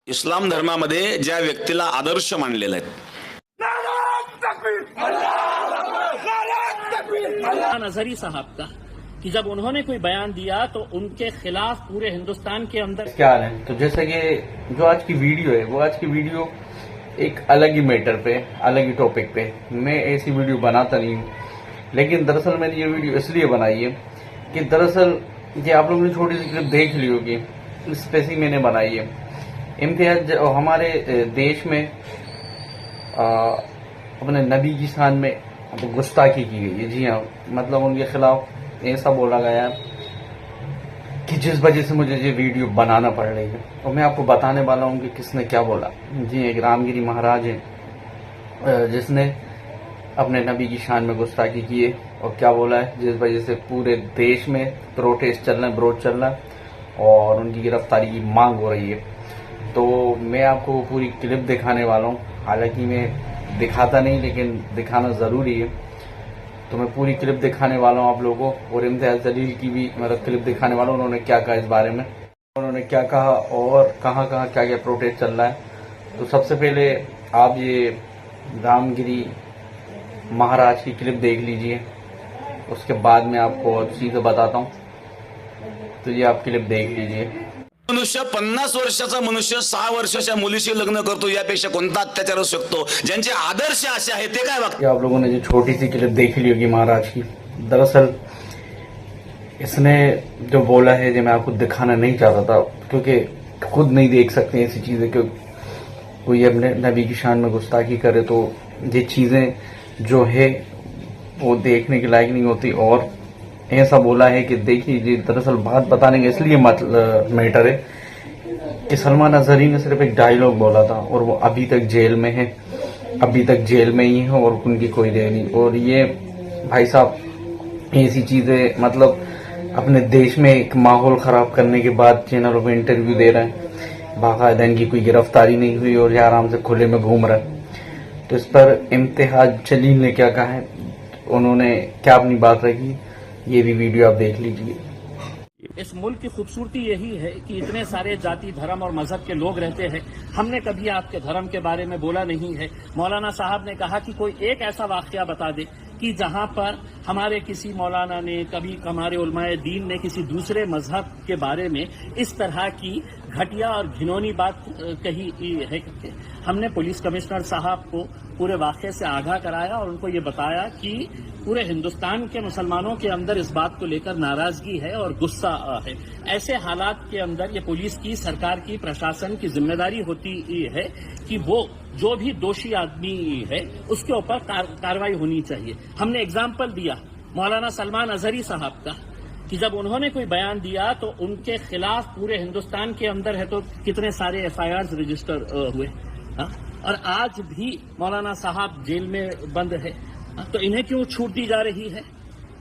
इस्लाम धर्मामध्ये ज्या व्यक्तीला आदर्श मानलेला आहे नजरी साहब का कि जब उन्होंने कोई बयान दिया तो उनके खिलाफ पूरे हिंदुस्तान के अंदर क्या हाल है। तो जैसे कि जो आज की वीडियो है वो आज की वीडियो एक अलग ही मैटर पे, अलग ही टॉपिक पे, मैं ऐसी वीडियो बनाता नहीं हूँ, लेकिन दरअसल मैंने ये वीडियो इसलिए बनाई है कि दरअसल ये आप लोगों ने छोटी सी क्लिप देख ली होगी, स्पेशली मैंने बनाई है। इम्तियाज हमारे देश में अपने नबी की शान में गुस्ताखी की गई है। जी हाँ, मतलब उनके खिलाफ ऐसा बोला गया है कि जिस वजह से मुझे ये वीडियो बनाना पड़ रही है, और मैं आपको बताने वाला हूँ कि किसने क्या बोला। जी, एक रामगिरी महाराज है जिसने अपने नबी की शान में गुस्ताखी की है और क्या बोला है, जिस वजह से पूरे देश में प्रोटेस्ट चल रहा है, विरोध चल रहा है और उनकी गिरफ्तारी की मांग हो रही है। तो मैं आपको पूरी क्लिप दिखाने वाला हूँ, हालांकि मैं दिखाता नहीं लेकिन दिखाना ज़रूरी है। तो मैं पूरी क्लिप दिखाने वाला हूँ आप लोगों को, और इम्तियाज जलील की भी मतलब क्लिप दिखाने वाला हूँ, उन्होंने क्या कहा इस बारे में, उन्होंने क्या कहा और कहाँ कहाँ क्या क्या प्रोटेस्ट चल रहा है। तो सबसे पहले आप ये रामगिरी महाराज की क्लिप देख लीजिए, उसके बाद मैं आपको और चीज़ें बताता हूँ। तो ये आप क्लिप देख लीजिए। मनुष्य 50 वर्षाचा मनुष्य 6 वर्षाच्या मुलीशी लग्न करतो, यापेक्षा कोणता अत्याचार असू शकतो? ज्यांचे आदर्श असे आहेत ते काय वागतात? आप लोगों ने जो छोटी सी क्लिप देख ली होगी महाराज की, दरअसल इसने जो बोला है जो मैं आपको दिखाना नहीं चाहता था, क्योंकि खुद नहीं देख सकते ऐसी चीजें कि कोई अपने नबी की शान में गुस्ताखी करे, तो ये चीजें जो है वो देखने के लायक नहीं होती। और ऐसा बोला है कि देखिए, ये दरअसल बात बताने का इसलिए मैटर है कि सलमान अजहरी ने सिर्फ एक डायलॉग बोला था और वो अभी तक जेल में है, अभी तक जेल में ही है और उनकी कोई रेह नहीं। और ये भाई साहब ऐसी चीजें मतलब अपने देश में एक माहौल खराब करने के बाद चैनलों पे इंटरव्यू दे रहे हैं, बाकायदा इनकी कोई गिरफ्तारी नहीं हुई और ये आराम से खुले में घूम रहा है। तो इस पर इम्तियाज जलील ने क्या कहा है, उन्होंने क्या अपनी बात रखी, ये भी वीडियो आप देख लीजिए। इस मुल्क की खूबसूरती यही है कि इतने सारे जाति धर्म और मजहब के लोग रहते हैं। हमने कभी आपके धर्म के बारे में बोला नहीं है। मौलाना साहब ने कहा कि कोई एक ऐसा वाकया बता दे कि जहां पर हमारे किसी मौलाना ने, कभी हमारे उलमाए दीन ने किसी दूसरे मजहब के बारे में इस तरह की घटिया और घिनौनी बात कही है। हमने पुलिस कमिश्नर साहब को पूरे वाक़े से आगाह कराया और उनको ये बताया कि पूरे हिंदुस्तान के मुसलमानों के अंदर इस बात को लेकर नाराजगी है और गुस्सा है। ऐसे हालात के अंदर ये पुलिस की, सरकार की, प्रशासन की जिम्मेदारी होती है कि वो जो भी दोषी आदमी है उसके ऊपर कार्रवाई होनी चाहिए। हमने एग्जाम्पल दिया मौलाना सलमान अजहरी साहब का कि जब उन्होंने कोई बयान दिया तो उनके खिलाफ पूरे हिंदुस्तान के अंदर है तो कितने सारे FIRs रजिस्टर हुए, और आज भी मौलाना साहब जेल में बंद है। तो इन्हें क्यों छूट दी जा रही है?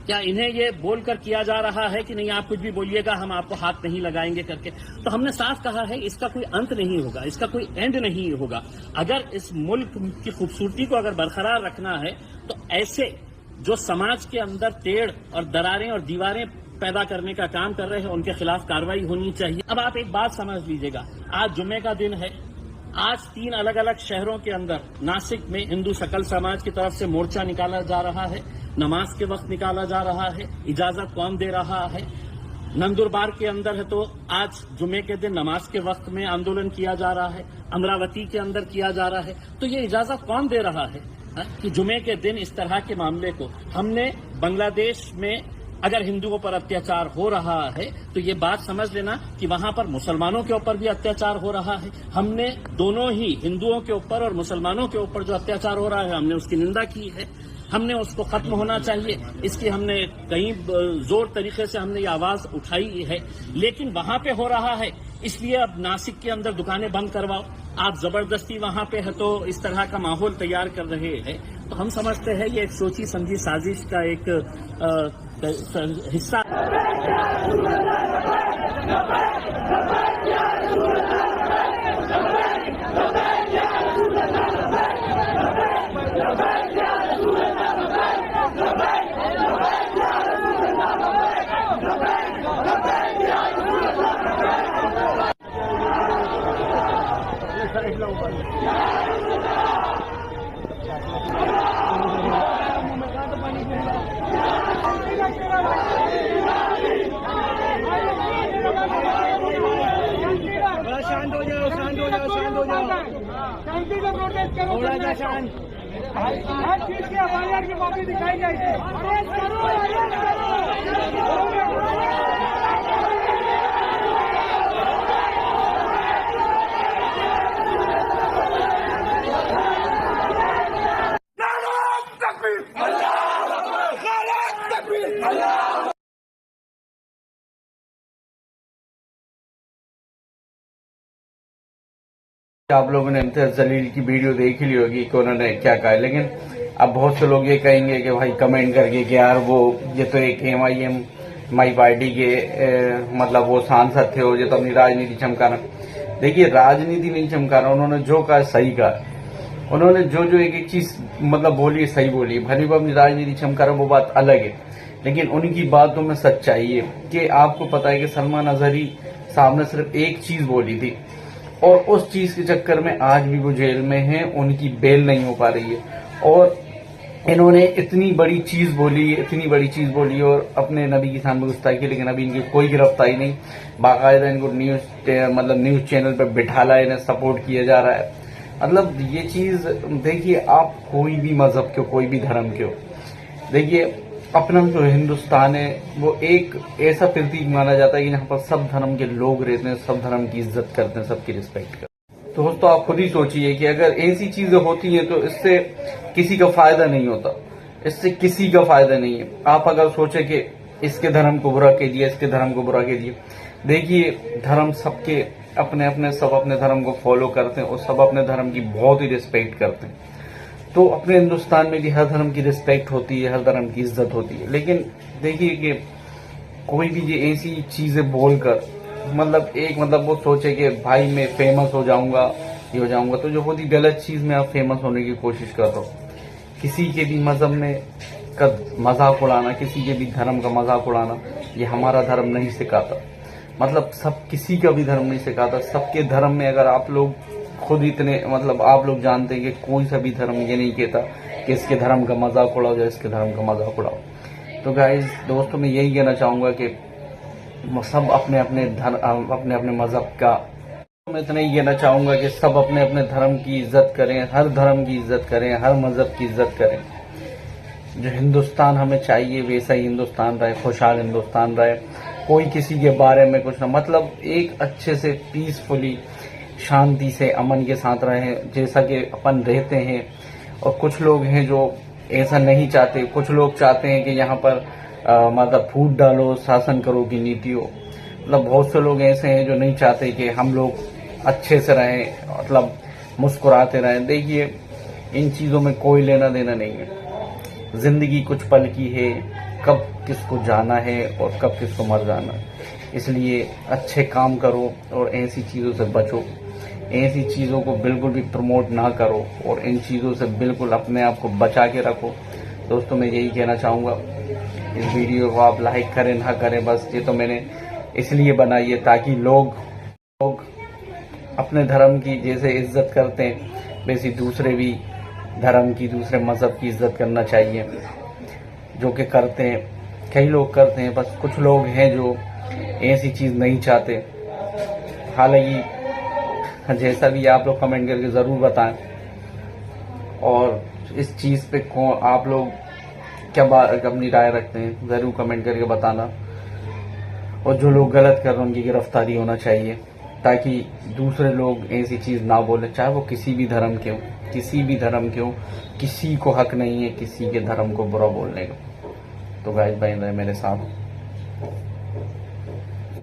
क्या इन्हें ये बोलकर किया जा रहा है कि नहीं आप कुछ भी बोलिएगा, हम आपको हाथ नहीं लगाएंगे करके? तो हमने साफ कहा है इसका कोई अंत नहीं होगा, इसका कोई एंड नहीं होगा। अगर इस मुल्क की खूबसूरती को अगर बरकरार रखना है तो ऐसे जो समाज के अंदर टेढ़ और दरारें और दीवारें पैदा करने का काम कर रहे हैं उनके खिलाफ कार्रवाई होनी चाहिए। अब आप एक बात समझ लीजिएगा, आज जुम्मे का दिन है। आज 3 अलग अलग शहरों के अंदर, नासिक में हिंदू सकल समाज की तरफ से मोर्चा निकाला जा रहा है, नमाज के वक्त निकाला जा रहा है, इजाजत कौन दे रहा है। नंदुरबार के अंदर है तो आज जुम्मे के दिन नमाज के वक्त में आंदोलन किया जा रहा है, अमरावती के अंदर किया जा रहा है। तो ये इजाजत कौन दे रहा है कि जुम्मे के दिन इस तरह के मामले को? हमने बांग्लादेश में अगर हिंदुओं पर अत्याचार हो रहा है तो ये बात समझ लेना कि वहां पर मुसलमानों के ऊपर भी अत्याचार हो रहा है। हमने दोनों ही हिंदुओं के ऊपर और मुसलमानों के ऊपर जो अत्याचार हो रहा है हमने उसकी निंदा की है। हमने उसको खत्म होना चाहिए, इसकी हमने कई जोर तरीके से हमने ये आवाज उठाई है, लेकिन वहां पे हो रहा है इसलिए अब नासिक के अंदर दुकानें बंद करवाओ, आप जबरदस्ती वहां पे है तो इस तरह का माहौल तैयार कर रहे हैं। तो हम समझते हैं ये एक सोची समझी साजिश का एक हिस्सा। शांत हो जाओ, शांत हो जाओ, शांत हो जाओ, शांति से प्रोटेस्ट करो, थोड़ा सा शांत। हर चीज की एफआईआर की कॉपी दिखाई जाएगी। आप लोगों ने इम्तियाज जलील की वीडियो देख ही ली होगी कि उन्होंने क्या कहा है, लेकिन अब बहुत से लोग ये कहेंगे कि भाई कमेंट करके कि यार वो ये तो एक MIM माई पार्टी के मतलब वो सांसद थे और ये तो अपनी राजनीति चमका रहे। देखिए, राजनीति नहीं चमका रहा, उन्होंने जो कहा सही कहा। उन्होंने जो जो एक एक चीज मतलब बोली सही बोली। भले वो अपनी राजनीति चमका रहा, वो बात अलग है, लेकिन उनकी बातों में सच्चाई है कि आपको पता है कि सलमान अजहरी साहब ने सिर्फ एक चीज बोली थी और उस चीज के चक्कर में आज भी वो जेल में हैं, उनकी बेल नहीं हो पा रही है। और इन्होंने इतनी बड़ी चीज बोली और अपने नबी की शान में गुस्ताखी की, लेकिन अभी इनकी कोई गिरफ्तारी नहीं। बाकायदा इनको न्यूज चैनल पर बिठाला, इन्हें सपोर्ट किया जा रहा है। मतलब ये चीज देखिए, आप कोई भी मजहब के हो, कोई भी धर्म के हो, देखिए अपना जो हिंदुस्तान है वो एक ऐसा प्रतीक माना जाता है कि यहाँ पर सब धर्म के लोग रहते हैं, सब धर्म की इज्जत करते हैं, सबकी रिस्पेक्ट करते हैं। तो दोस्तों, आप खुद ही सोचिए कि अगर ऐसी चीजें होती हैं तो इससे किसी का फायदा नहीं होता, इससे किसी का फायदा नहीं है। आप अगर सोचे कि इसके धर्म को बुरा कह दिया, इसके धर्म को बुरा कह दिया, देखिए धर्म सबके अपने अपने, सब अपने धर्म को फॉलो करते हैं और सब अपने धर्म की बहुत ही रिस्पेक्ट करते हैं। तो अपने हिंदुस्तान में भी हर धर्म की रिस्पेक्ट होती है, हर धर्म की इज्जत होती है। लेकिन देखिए कि कोई भी ये ऐसी चीजें बोलकर मतलब वो सोचे कि भाई मैं फेमस हो जाऊंगा, ये हो जाऊंगा, तो जो बहुत ही गलत चीज में आप फेमस होने की कोशिश कर रहे हो। किसी के भी मजहब में का मजाक उड़ाना, किसी के भी धर्म का मजाक उड़ाना, ये हमारा धर्म नहीं सिखाता। मतलब सब किसी का भी धर्म नहीं सिखाता। सबके धर्म में अगर आप लोग खुद इतने आप लोग जानते हैं कि कोई सा भी धर्म ये नहीं कहता कि इसके धर्म का मजाक उड़ाओ या इसके धर्म का मजाक उड़ाओ। तो गाइस, दोस्तों, मैं यही कहना चाहूंगा कि सब अपने अपने मजहब का, मैं इतना ही कहना चाहूंगा कि सब अपने अपने धर्म की इज्जत करें, हर धर्म की इज्जत करें, हर मजहब की इज्जत करें। जो हिंदुस्तान हमें चाहिए वैसा ही हिंदुस्तान रहे, खुशहाल हिंदुस्तान रहे। कोई किसी के बारे में कुछ ना, एक अच्छे से पीसफुली, शांति से, अमन के साथ रहें जैसा कि अपन रहते हैं। और कुछ लोग हैं जो ऐसा नहीं चाहते, कुछ लोग चाहते हैं कि यहाँ पर फूट डालो, शासन करो की नीति हो। बहुत से लोग ऐसे हैं जो नहीं चाहते कि हम लोग अच्छे से रहें, मुस्कुराते रहें। देखिए, इन चीजों में कोई लेना देना नहीं है। जिंदगी कुछ पल की है, कब किसको जाना है और कब किसको मर जाना है। इसलिए अच्छे काम करो और ऐसी चीजों से बचो। ऐसी चीजों को बिल्कुल भी प्रमोट ना करो और इन चीजों से बिल्कुल अपने आप को बचा के रखो। दोस्तों, मैं यही कहना चाहूंगा। इस वीडियो को आप लाइक करें ना करें, बस ये तो मैंने इसलिए बनाई है ताकि लोग अपने धर्म की जैसे इज्जत करते हैं वैसी दूसरे भी धर्म की, दूसरे मजहब की इज्जत करना चाहिए, जो कि करते हैं। कई लोग करते हैं, बस कुछ लोग हैं जो ऐसी चीज नहीं चाहते। हालांकि जैसा भी आप लोग कमेंट करके जरूर बताएं और इस चीज पे आप लोग क्या अपनी राय रखते हैं जरूर कमेंट करके बताना। और जो लोग गलत कर रहे हैं उनकी गिरफ्तारी होना चाहिए ताकि दूसरे लोग ऐसी चीज ना बोले, चाहे वो किसी भी धर्म के हो, किसी भी धर्म के हो। किसी को हक नहीं है किसी के धर्म को बुरा बोलने का। तो गाइस, बने रहे मेरे साथ।